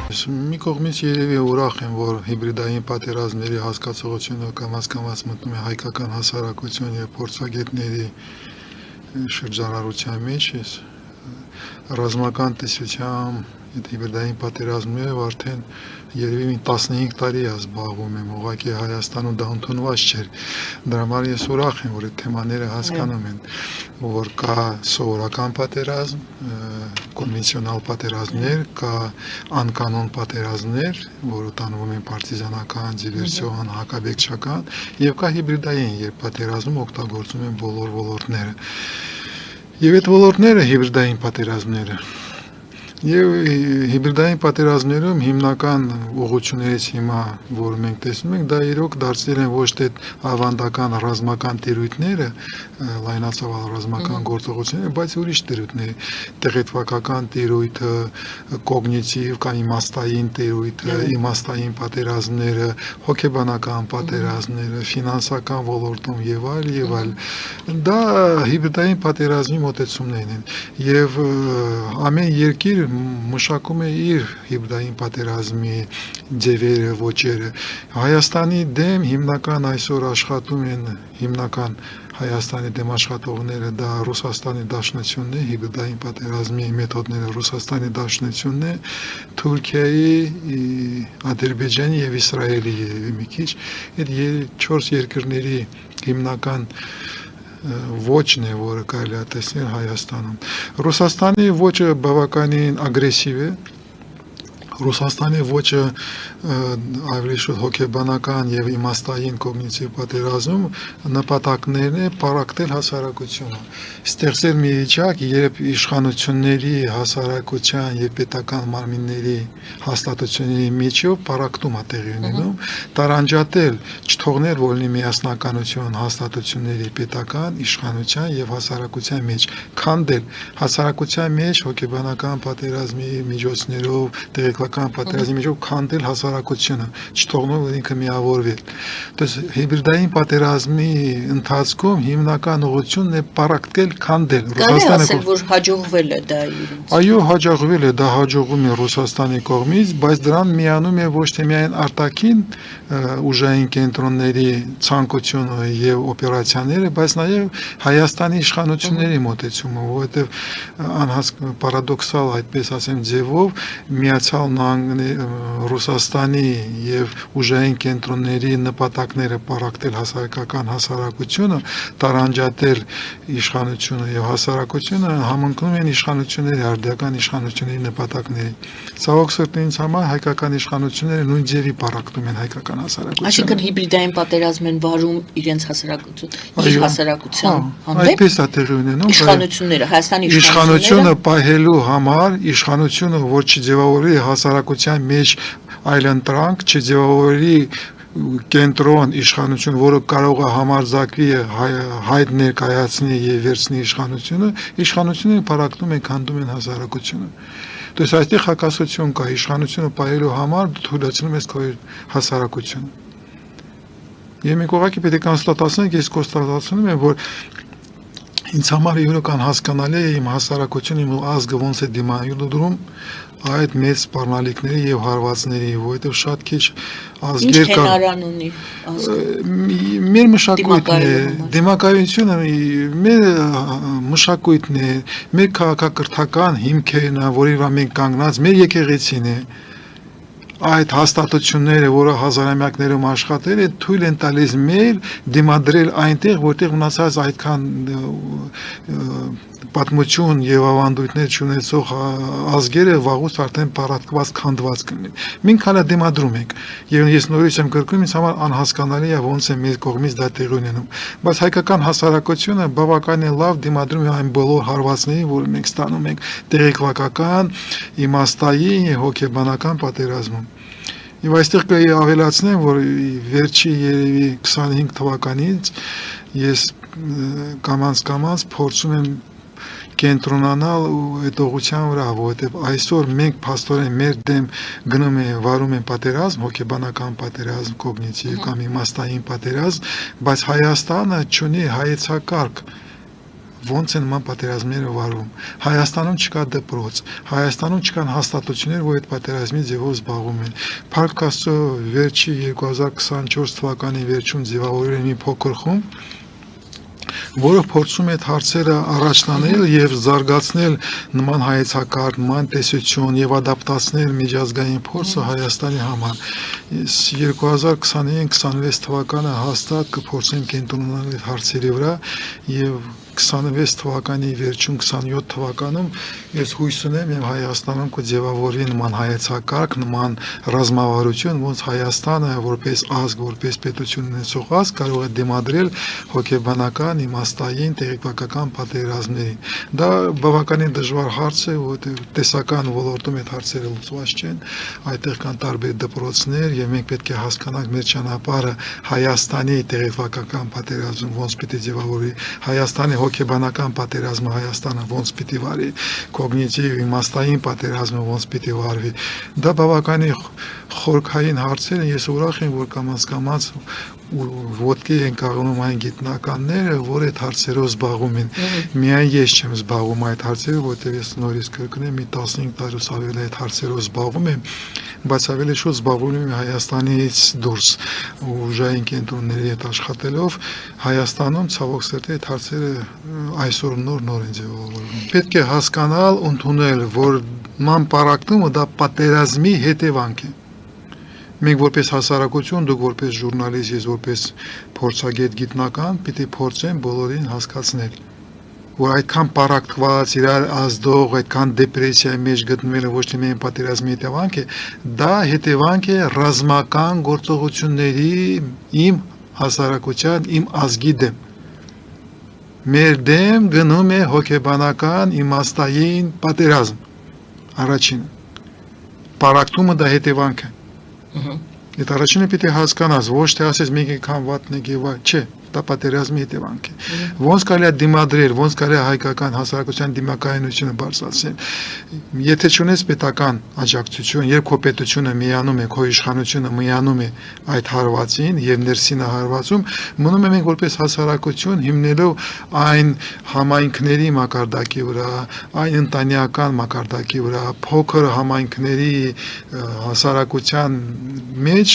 Մի կողմից երևի ուրախ եմ, որ հիբրիդային պատերազմների հասկացողությունը կամաց մտնում է հայկական հասարակություն եւ փորձագետների շրջանառության մեջ է ռազմական տեսությամբ այդ հիբրիդային պատերազմներով արդեն երևի 15 տարի է զբաղվում եմ, ուղղակի Հայաստանում դա ընդունված չէր։ Դրա համար ես ուրախ եմ, որ այդ թեմաները հասկանում են, որ կա սովորական պատերազմ, կոնվենցիոնալ պատերազմներ, կա անկանոն պատերազմներ, որը տանվում են պարտիզանական, դիվերսիոն, հակաբեկչական, եւ կա հիբրիդային, երբ պատերազմում օգտագործում են բոլոր ոլորտները։ Եվ այդ ոլորտները հիբրիդային պատերազմները Եվ հիբրիդային պատերազմներում հիմնական ուղղություններից հիմա, որ մենք տեսնում ենք, դա իրոք դարձել են ոչ թե ավանդական ռազմական տիրույթները, լայնածավալ ռազմական գործողությունները, բայց ուրիշ տիրույթներ, տեղեկատվական տիրույթը, կոգնիտիվ կամ իմաստային տիրույթը, իմաստային պատերազմները, հոգեբանական պատերազմները, ֆինանսական ոլորտում եւ այլ։ Դա հիբրիդային պատերազմի մոտեցումներն են։ Եվ ամեն երկիր մշակում է իր հիբրիդային պատերազմի ձևերը, ոճերը։ Հայաստանի դեմ հիմնական այսօր աշխատում են հիմնական Հայաստանի դեմ աշխատողները, դա Ռուսաստանի Դաշնությունն է, հիբրիդային պատերազմի մեթոդները Ռուսաստանի Դաշնությունն է, Թուրքիայի, Ադրբեջանի եւ Իսրայելի մի քիչ, այդ 4 երկրների հիմնական ոճն է, որը կարելի է տեսնել Հայաստանում։ Ռուսաստանի ոճը բավականին ագրեսիվ է, Ռուսաստանի ոճը ավելի շուտ հոգեբանական եւ իմաստային կոգնիտիվ պատերազմում նպատակներն է պարակտել հասարակությունը, ստեղծել մի վիճակ, երբ իշխանությունների, հասարակության եւ պետական մարմինների հաստատությունների միջով պարակտում է տեղի ունենում, տարանջատել, չթողնել որնի միասնականություն հաստատությունների պետական, իշխանության եւ հասարակության մեջ, քանդել հասարակության մեջ հոգեբանական պատերազմի միջոցներով, տեղեկատվական պատերազմի միջով քանդել հասարակությունը, չթողնող ինքը միավորվել։ Դες հիբրիդային պատերազմի ընթացքում հիմնական ուղղությունն է պարակտել, քանդել։ Կարելի ասել, որ հաջողվել է դա իրենց։ Այո, հաջողվել է, դա հաջողում է Ռուսաստանի կողմից, բայց դրան միանում է ոչ թե միայն արտաքին ուժային կենտրոնների ցանկությունը եւ օպերացիաները, բայց նաեւ Հայաստանի իշխանությունների մոտեցումը, որովհետեւ պարադոքսալ, այդպես ասեմ, ձևով Միացյալ Նահանգների, Ռուսաստանի եւ ուժային կենտրոնների նպատակները պարակտել հասարակական հասարակությունը, տարանջատել իշխանությունը եւ հասարակությունը համընկնում են իշխանությունների, արդիական իշխանությունների նպատակների։ Ցավոք սրտի ինձ համար հայկական իշխանությունները նույն ձևի պարակտում են հայկական հասարակությունը։ Այսինքն հիբրիդային պատերազմ են վարում իրենց հասարակության հանդեպ։ Այդպես է տեղի ունենում։ Իշխանությունները, Հայաստանի իշխանությունը պահելու համար, իշխանությունը որ չձևավորի հասարակության մեջ այլընտրանք, չձևավորի կենտրոն իշխանություն, որը կարող է համարձակվի հայտ ներկայացնի եւ վերցնի իշխանությունը պարակտում են, քանդում են հասարակությունը։ Դες այստեղ հակասություն կա, իշխանությունը պահելու համար թույլատրում ես քո հասարակությունը։ Եվ մենք ուղղակի պետք է կոնստատացնենք, ես կոնստատացնում եմ, որ ինձ համար իրական հասկանալի է իմ հասարակությունը, իմ ազգը ոնց է դիմադրում այդ մեծ սպառնալիքների եւ հարվածների, որովհետեւ շատ քիչ ազգեր կան։ Ինչ հնարան ունի ազգը։ Մեր մշակույթն է, դեմոկրատիությունը մեր մշակույթն է, մեր քաղաքակրթական հիմքերն է, որի վրա մենք կանգնած, մեր եկեղեցին է։ Այդ հաստատությունները, որը հազարամյակներում աշխատել են, թույլ են տալիս մեր դիմադրել այնտեղ, որտեղ մնացած այդքան պատմություն եւ ավանդույթներ չունեցող ազգերը վաղուց արդեն պարակտված, քանդված կլինեն։ Մենք հալա դիմադրում ենք, եւ ես նորից եմ կրկնում, ինձ համար անհասկանալի է ոնց է մեր կողմից դա տեղի ունենում, բայց հայկական հասարակությունը բավականին լավ դիմադրում է այն բոլոր հարվածներին, որ մենք ստանում ենք տեղեկատվական, իմաստային եւ հոգեբանական պատերազմում։ Եվ այստեղ կայի ավելացնեմ, որ վերջի երևի 25 թվականից ես կամաց փորձում եմ կենտրոնանալ այդ ուղղության վրա, որովհետև այսօր մենք փաստորեն մեր դեմ գնում է վարում են պատերազմ, հոգեբանական պատերազմ, կոգնիտիվ կամ իմաստային պատերազմ, բայց Հայաստանը չունի հայեցակարգ ոնց են նման պատերազմները վարվում։ Հայաստանում չկա դպրոց, Հայաստանում չկան հաստատություններ, որ այդ պատերազմի ձևով զբաղվում են։ Փառք Աստծո, վերջի 2024 թվականի վերջում ձևավորել մի փոքր խումբ, որը փորձում է այդ հարցերը առաջնանել եւ զարգացնել նման հայեցակարգ, նման տեսություն եւ ադապտացնել միջազգային փորձը Հայաստանի համար։ 2025-26 թվականը հաստատ կփորձենք կենտրոնանալ այդ հարցերի վրա եւ 26 թվականի վերջում 27 թվականում ես հույս ունեմ եւ Հայաստանում կձևավորվի նման հայեցակարգ, նման ռազմավարություն, ոնց Հայաստանը որպես ազգ, որպես պետություն ունեցող ազգ կարող է դիմադրել հոգեբանական, իմաստային, տեղեկատվական պատերազմներին։ Դա բավականին դժվար հարց է, որովհետեւ տեսական ոլորտում այդ հարցերը լուծված չեն, այդտեղ կան տարբեր դպրոցներ եւ մենք պետք է հասկանանք մեր ճանապարհը Հայաստանի տեղեկատվական պատերազմում ոնց պիտի ձևավորվի, Հայաստանի հոգեբանական պատերազմը Հայաստանը ոնց պիտի վարի, կոգնիտիվ իմաստային պատերազմը ոնց պիտի վարվի։ Դա բավականին խորքային հարցեր են, ես ուրախ եմ, որ կամաց ոտքի են կաղնում այն գիտնականները, որ այդ հարցերով զբաղվում են։ Միայն ես չեմ զբաղվում այդ հարցերով, որտեղ ես նորից կրկնեմ, մի 15 տարուց ավելի այդ հարցերով զբաղվում եմ, բայց ավելի շուտ զբաղվում եմ Հայաստանից դուրս ուժային կենտրոնների հետ աշխատելով։ Հայաստանում ցավոք սրտի այդ հարցերը այսօր նոր են ձևավորվում։ Պետք է հասկանալ, ընդունել, որ ման պարակտումը դա պատերազմի հետևանք է։ Մենք որպես հասարակություն, դուք որպես ժուրնալիստ, ես որպես փորձագետ գիտնական, պիտի փորձեմ բոլորին հասկացնել, որ այդքան պարակտված, իրար ազդող, այդքան դեպրեսիայի մեջ գտնվելը ոչ թե միայն պատերազմի հետևանք է, դա հետևանք է ռազմական գործողությունների իմ հասարակության, իմ ազգի դեմ։ Մեր դեմ գնում է հոգեբանական, իմաստային պատերազմ։ Առաջինը։ Պարակտումը դա հետևանք է։ Այդ առաջինը պիտի հասկանաս, ոչ թե ասես մեկ անգամ վատն է եւ այլ, չէ, դա պատերազմի հետևանք է։ Ոնց կարելի է դիմադրել, ոնց կարելի է հայկական հասարակության դիմակայունությունը բարձրացնել։ Եթե չունես պետական աջակցություն, երբ քո պետությունը միանում է, քո իշխանությունը միանում է այդ հարվածին եւ ներսին հարվածում, մնում է մենք որպես հասարակություն հիմնելով այն համայնքների մակարդակի վրա, այն ընտանեկան մակարդակի վրա, փոքր համայնքների հասարակության մեջ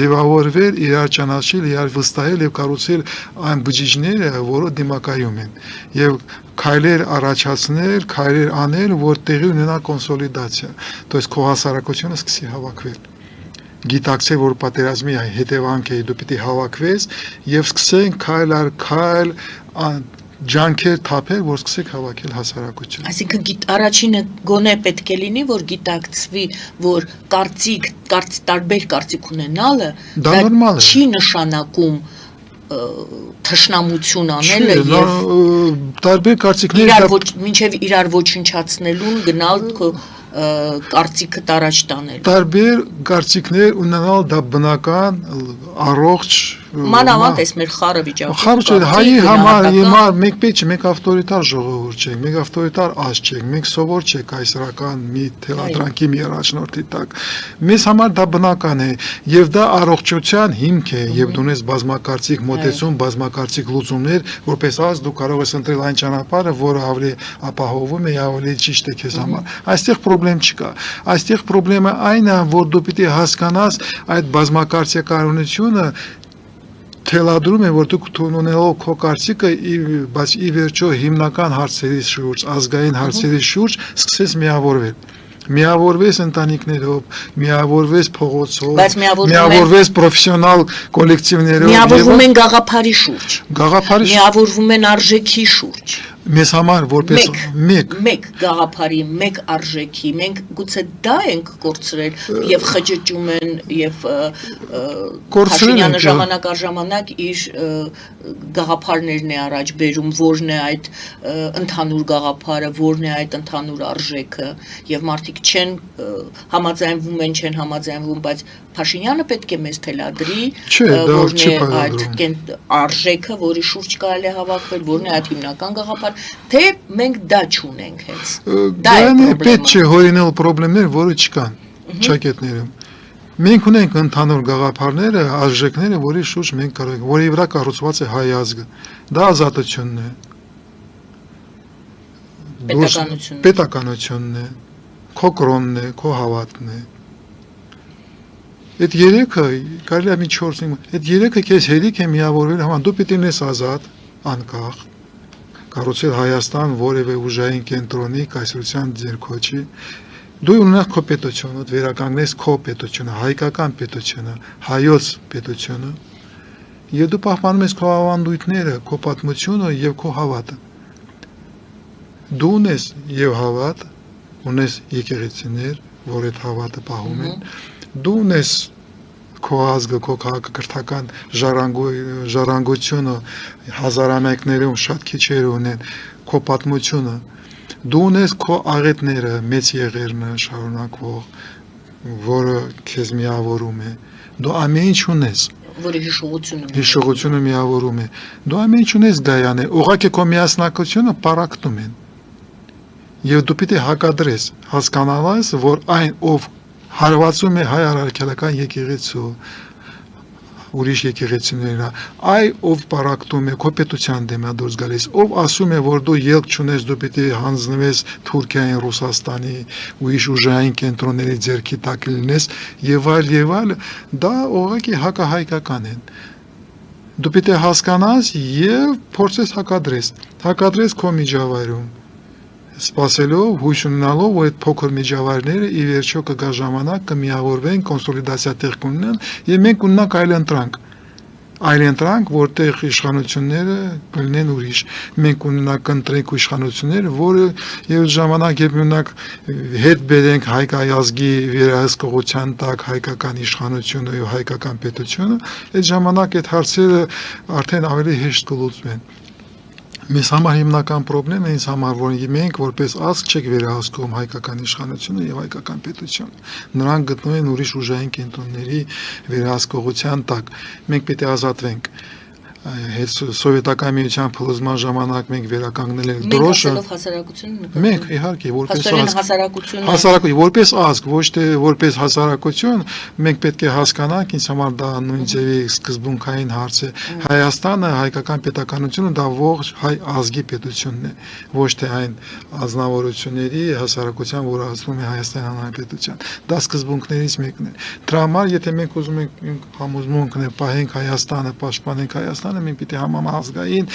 ձևավորվել, իրար ճանաչել, իրար վստահել եւ կառուցել այն բջիջները, որը դիմակայում են եւ քայլեր առաջացնել, քայլեր անել, որ տեղի ունենա կոնսոլիդացիա, то есть քո հասարակությունը սկսի հավաքվել։ Գիտակցել, որ պատերազմի հետևանք է, դու պիտի հավաքվես եւ սկսեն քայլ առ քայլ ջանքեր թափել, որ սկսեք հավաքել հասարակություն։ Այսինքն առաջինը գոնե պետք է լինի, որ գիտակցվի, որ տարբեր կարծիք ունենալը դա նորմալ է։ Չի նշանակում թշնամություն անելը եւ տարբեր կարծիքներ մինչեւ իրար ոչնչացնելուն գնալ կարծիքը տարած տանել։ Տարբեր կարծիքներ ունենալ դա բնական, առողջ մանավանդ էս մեր խառը վիճակը։ Խառը հայի համար հիմա մենք պետք չէ, մենք ավտորիտար ժողովուրդ չենք, մենք ավտորիտար ազգ չենք, մենք սովոր չենք այսրական մի թելադրանքի մի առաջնորդի տակ։ Մեզ համար դա բնական է եւ դա առողջության հիմք է եւ դու ունես բազմակարծիք մոտեցում, բազմակարծիք լուծումներ, որպես ազգ դու կարող ես ընտրել այն ճանապարհը, որը ավելի ապահովում է, ավելի ճիշտ է քեզ համար։ Այստեղ պրոբլեմ չկա։ Այստեղ պրոբլեմը այն է, որ դու պիտի հասկանաս այդ բազմակարծիքարությունը թելադրում է, որ դուք ունենալով քո կարծիքը, բայց ի վերջո հիմնական հարցերի շուրջ, ազգային հարցերի շուրջ սկսես միավորվել։ Միավորվես ընտանիքներով, միավորվես փողոցով, միավորվես պրոֆեսիոնալ կոլեկտիվներով։ Միավորվում են գաղափարի շուրջ։ Միավորվում են արժեքի շուրջ։ Մեզ համար որպես մեկ գաղափարի, մեկ արժեքի, մենք գուցե դա ենք կորցրել եւ խճճում են եւ Փաշինյանը ժամանակ առ ժամանակ իր գաղափարներն է առաջ բերում, որն է այդ ընդհանուր գաղափարը, որն է այդ ընդհանուր արժեքը եւ մարդիկ չեն համաձայնվում են, չեն համաձայնվում, բայց Փաշինյանը պետք է մեզ թելադրի, որն է այդ արժեքը, որի շուրջ կարելի է հավաքվել, որն է այդ հիմնական գաղափար, թե մենք դա չունենք հենց։ Դա է պետք չէ հորինել պրոբլեմներ, որը չկան ճակետներում։ Մենք ունենք ընդհանուր գաղափարները, արժեքները, որի շուրջ մենք կարող ենք, որի վրա կառուցված է հայ ազգը։ Դա ազատությունն է։ պետականությունն է, քո կրոնն է, քո հավատն է։ Այդ երեքը, կարելի է մի 4-5, այդ երեքը քեզ հերիք է միավորվել, համար դու պիտի լինես ազատ, անկախ, կառուցել Հայաստան որևէ ուժային կենտրոնի կայսրության ձեռքո չի։ Դու ունենաս քո պետությունը, վերականգնես քո պետությունը, հայկական պետությունը, հայոց պետությունը, եւ դու պահպանում ես քո ավանդույթները, քո պատմությունը եւ քո հավատը։ Դու ունես եւ հավատ, ունես եկեղեցիներ, որ այդ հավատը պահում են, դու ունես քո ազգը, քո քաղաքակրթական ժառանգությունը հազարամյակներում շատ քիչեր ունեն, քո պատմությունը, դու ունես քո աղետները, մեծ եղերնը շարունակվող, որը քեզ միավորում է, դու ամեն ինչ ունես, որի հիշողությունը միավորում է, դու ամեն ինչ ունես գայան է, ուղղակի քո միասնակությունը պարակտում են, եւ դու պիտի հակադրես, հասկանալիս, որ այն, ով հարվածում է հայ առաքելական եկեղեցու, ուրիշ եկեղեցիներն, ով պարակտում է քո պետության դեմ է դուրս գալիս, ով ասում է, որ դու ելք չունես, դու պիտի հանձնվես Թուրքիային, Ռուսաստանի, ուրիշ ուժային կենտրոնների ձեռքի տակ լինես, եւ այլ, դա ուղղակի հակահայկական են։ Դու պիտի հասկանաս եւ փորձես հակադրես քո միջավայրում, սպասելով, հույս ունենալով, որ այդ փոքր միջավայրները ի վերջո կգա ժամանակ կմիավորվեն, կոնսոլիդացիա տեղ կունենան եւ մենք ունենանք այլ ընտրանք, որտեղ իշխանությունները կլինեն ուրիշ։ Մենք ունենանք ընտրենք իշխանություններ, որը եւ ժամանակ երբ ունենանք հետ բերենք հայկայազգի վերահսկողության տակ հայկական իշխանությունը եւ հայկական պետությունը, այդ ժամանակ այդ հարցերը արդեն ավելի հեշտ կլուծվեն։ Մեզ համար հիմնական խնդիրն է ինձ համար, որ մենք որպես ազգ չենք վերահսկում հայկական իշխանությունը եւ հայկական պետությունը։ Նրանք գտնվում են ուրիշ ուժային կենտրոնների վերահսկողության տակ։ Մենք պետք է ազատվենք։ Հետ սովետական միության փլուզման ժամանակ մենք վերականգնել ենք դրոշը։ Մենք իհարկե որպես ազգ, ոչ թե որպես հասարակություն, մենք պետք է հասկանանք, ինձ համար դա նույն ձևի սկզբունքային հարց է։ Հայաստանը, հայկական պետականությունը դա ողջ հայ ազգի պետությունն է, ոչ թե այն ազնվորությունների հասարակության, որը ասվում է Հայաստանի Հանրապետության։ Դա սկզբունքներից մեկն է։ Դրա համար, եթե մենք ուզում ենք համոզմունքն է պահենք Հայաստանը, պաշտպանենք Հայաստանը, մենք պիտի համամազգային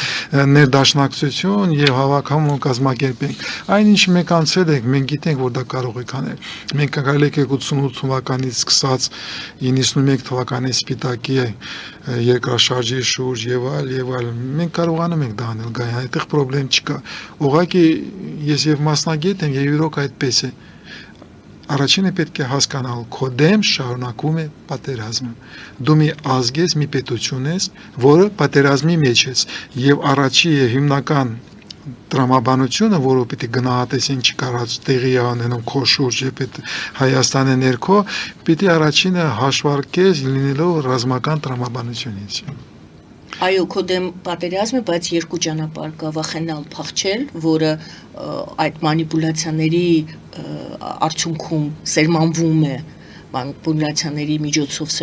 ներդաշնակցություն եւ հավաքamo կազմակերպենք։ Այնինչ մենք անցել ենք, մենք գիտենք, որ դա կարող է անել։ Մենք կարելի է 88 թվականից սկսած 91 թվականի Սպիտակի երկրաշարժի շուրջ եւ այլ, մենք կարողանում ենք դա անել, գային, այդտեղ խնդրեմ չկա։ Ուղղակի ես եւ մասնագետ եմ եւ իրոք այդպես է։ Առաջինը պետք է հասկանալ, քո դեմ շարունակում է պատերազմը։ Դու մի ազգ ես, մի պետություն ես, որը պատերազմի մեջ ես, եւ առաջի եւ հիմնական տրամաբանությունը, որը պիտի գնահատեսին չկարած տեղի անենում քո շուրջ եւ այդ Հայաստանի ներքո, պիտի առաջինը հաշվարկես լինելով ռազմական տրամաբանությունից։ Այո, քո դեմ պատերազմը, բայց երկու ճանապարհ կա՝ վախենալ, փախչել, որը այդ մանիպուլյացիաների արդյունքում սերմանվում է, մանիպուլյացիաների միջոցով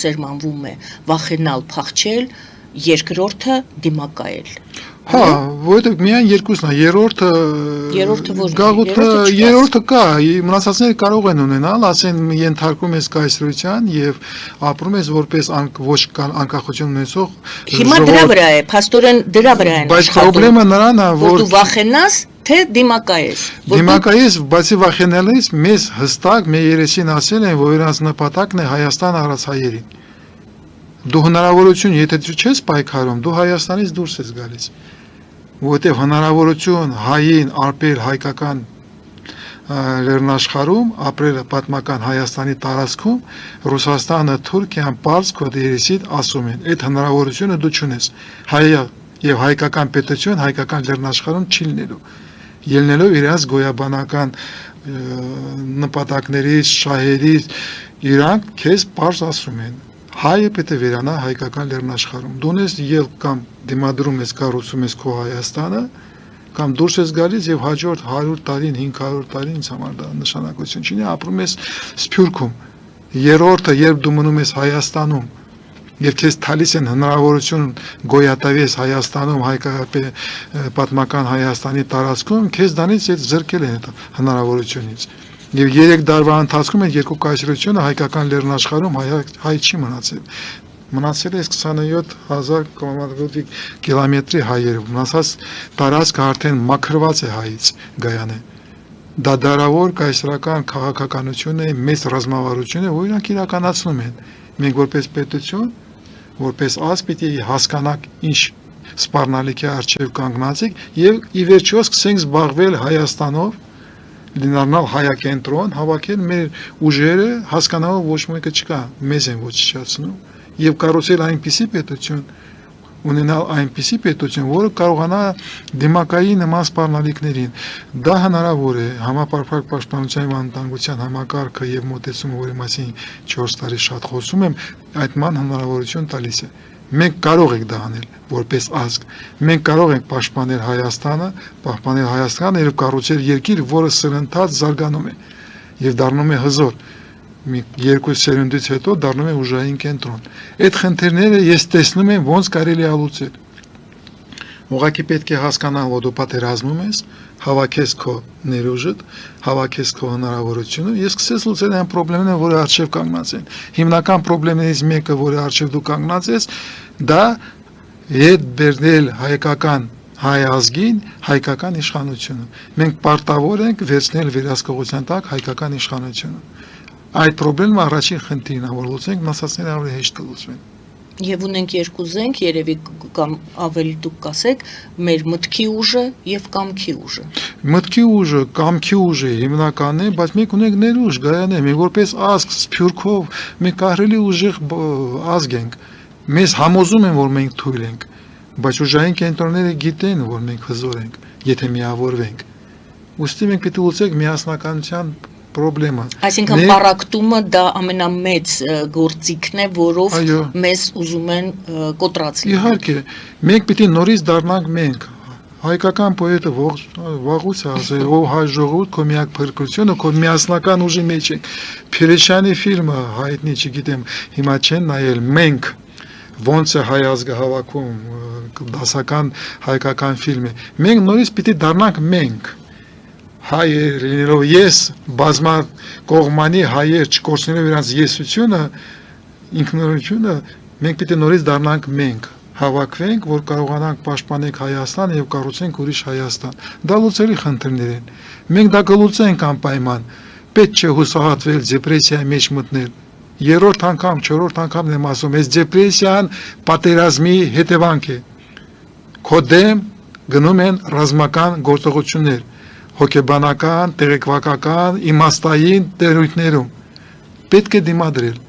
սերմանվում է, վախենալ, փախչել, երկրորդը դիմակայել։ Հա, որովհետև միայն երկուսն է, երրորդը կա, մնացածները կարող են ունենալ, ասեն ենթարկում ես կայսրության եւ ապրում ես որպես ոչ անկախություն ունեցող ժողովուրդ։ Հիմա դրա վրա է, փաստորեն դրա վրա են աշխատում։ Բայց խնդրեմը նրան է, որ դու վախենաս, թե դիմակայես։ Դիմակայես, բացի վախենալից, մեզ հստակ մեր երեսին ասել են, որ իրանց նպատակն է Հայաստան առածայերին։ Դու հնարավորություն, եթե չես պայքարում, դու Հայաստանից դուրս ես գալիս։ Որտեղ հնարավորություն հային ապրել հայկական լեռնաշխարհում, ապրել պատմական Հայաստանի տարածքում, Ռուսաստանը, Թուրքիան, Պարս քո երեսիդ ասում են, այդ հնարավորությունը դու չունես։ Հայը եւ հայկական պետություն հայկական լեռնաշխարհում չի լինելու։ Ելնելով իրաց գոյաբանական նպատակներից, շահերից, իրանք քեզ Պարս ասում են։ Հայը պետք է վերանա հայկական լեռնաշխարհում։ Դու ես ելք կամ դիմադրում ես կառուցում ես քո Հայաստանը, կամ դուրս ես գալիս եւ հաջորդ 100 տարին, 500 տարին ինձ համար դա նշանակություն չունի, ապրում ես Սփյուռքում։ Երրորդը, երբ դու մնում ես Հայաստանում, Եվ քեզ տալիս են հնարավորություն գոյատևես Հայաստանում, պատմական Հայաստանի տարածքում, քեզ դանից այդ զրկել են այդ հնարավորությունից։ Եվ 3 տարվա ընթացքում այդ երկու կայսրությունը հայկական լեռնաշխարհում հայ չի մնացել։ Մնացել է 27,000 կիլոմետրի հայերը, մնացած տարածքը արդեն մաքրված է հայից Գայանե։ Դա դարավոր կայսրական քաղաքականություն է, մեծ ռազմավարություն է, որ իրանք իրականացնում են։ Մենք որպես պետություն, որպես ազգ պիտի հասկանանք ինչ սպառնալիքի առջև կանգնած ենք եւ ի վերջո սկսենք զբաղվել Հայաստանով, լինառնալ հայակենտրոն, հավաքել մեր ուժերը, հասկանալով ոչ մեկը չկա, մեզ են ոչնչացնում եւ կառուցել այնպիսի պետություն, ունենալ այնպիսի պետություն, որը կարողանա դիմակայի նման սպառնալիքներին։ Դա հնարավոր է համապարփակ պաշտպանության եւ անվտանգության համակարգը եւ մոտեցումը, որի մասին 4 տարի շատ խոսում եմ, այդ ման հնարավորություն տալիս է։ Մենք կարող ենք դա անել որպես ազգ։ Մենք կարող ենք պաշտպանել Հայաստանը, պահպանել Հայաստանը եւ կառուցել երկիր, որը սրընթաց զարգանում է եւ դառնում է հզոր։ Երկու սերունդից հետո դառնում է ուժային կենտրոն։ Այդ խնդիրները ես տեսնում եմ ոնց կարելի է լուծել։ Ուղղակի պետք է հասկանալ, որ դու պատերազմում ես, հավաքես քո ներուժը, հավաքես քո հնարավորությունը եւ սկսես լուծել այն խնդիրները, որը արժեվ կանգնած են։ Հիմնական խնդիրներից մեկը, որը արժեվ դու կանգնած ես, դա հետ բերնել հայկական հայ ազգին հայկական իշխանությունը։ Մենք պարտավոր ենք վերցնել վերահսկողության տակ հայկական իշխանությունը։ Այդ խնդիրը առաջին խնդիրն է, որ լուծենք, մնացածները ավելի հեշտ կլուծվեն։ Եվ ունենք երկու զենք, երևի կամ ավելի դուք կասեք, մեր մտքի ուժը եւ կամքի ուժը։ Մտքի ուժը, կամքի ուժը հիմնականն է, բայց մենք ունենք ներուժ, Գայանե, մենք որպես ազգ սփյուռքով մենք ահռելի ուժեղ ազգ ենք։ Մեզ համոզում են, որ մենք թույլ ենք, բայց ուժային կենտրոնները գիտեն, որ մենք հզոր ենք, եթե միավորվենք։ Ուստի մենք պետք է լուծենք միասնականության խնդիրը։ Այսինքն պարակտումը դա ամենամեծ գործիքն է, որով մեզ ուզում են կոտրած լինել։ Իհարկե, մենք պիտի նորից դառնանք մենք։ Հայկական պոետը վաղուց է ասել, ով հայ ժողովուրդ քո միակ փրկությունը քո միասնական ուժի մեջ է։ Փիրեշյանի ֆիլմը հայտնի, չգիտեմ, հիմա չեն նայել, մենք ոնց է հայ ազգը հավաքում, դասական հայկական ֆիլմ է։ Մենք նորից պիտի դառնանք մենք։ Հայեր լինելով ես, բազմա կողմանի հայեր չկորցնելով իրենց եսությունը, ինքնուրույնությունը, մենք պիտի նորից դառնանք մենք, հավաքվենք, որ կարողանանք պաշտպանել Հայաստանը եւ կառուցենք ուրիշ Հայաստան։ Դա լուծելի խնդիրներ են։ Մենք դա կլուծենք անպայման։ Պետք չէ հուսահատվել, դեպրեսիայի մեջ մտնել։ Երրորդ անգամ, չորրորդ անգամն եմ ասում, այս դեպրեսիան պատերազմի հետևանք է։ Քո դեմ գնում են ռազմական գործողություններ, հոգեբանական, տեղեկվակական, իմաստային տերույթներում։ Պետք է դիմադրել։